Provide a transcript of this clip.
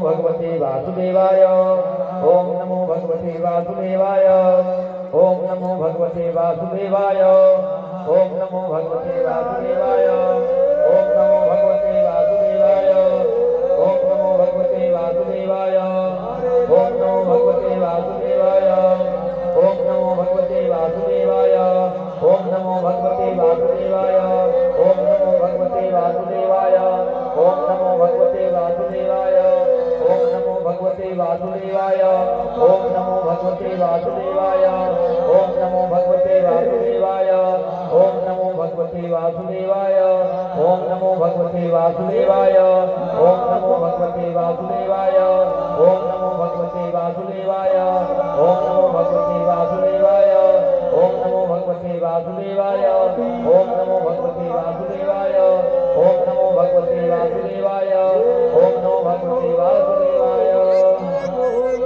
भगवते वासुदेवाय। ओम नमो भगवते वासुदेवाय। ओम नमो भगवते वासुदेवाय। ओम नमो भगवते वासुदेवाय। ओम नमो भगवते वासुदेवाय। ओम नमो भगवते वासुदेवाय। ओम नमो भगवते वासुदेवाय। ओम नमो भगवते वासुदेवाय। ओम नमो भगवते वासुदेवाय। ओम नमो भगवते वासुदेवाय। ओम नमो भगवते वासुदेवाय। ओम नमो भगवते वासुदेवाय। ओम नमो भगवते वासुदेवाय। ओम नमो भगवते वासुदेवाय। ओम नमो भगवते वासुदेवाय। ओम नमो भगवते वासुदेवाय। ओम नमो भगवते वासुदेवाय।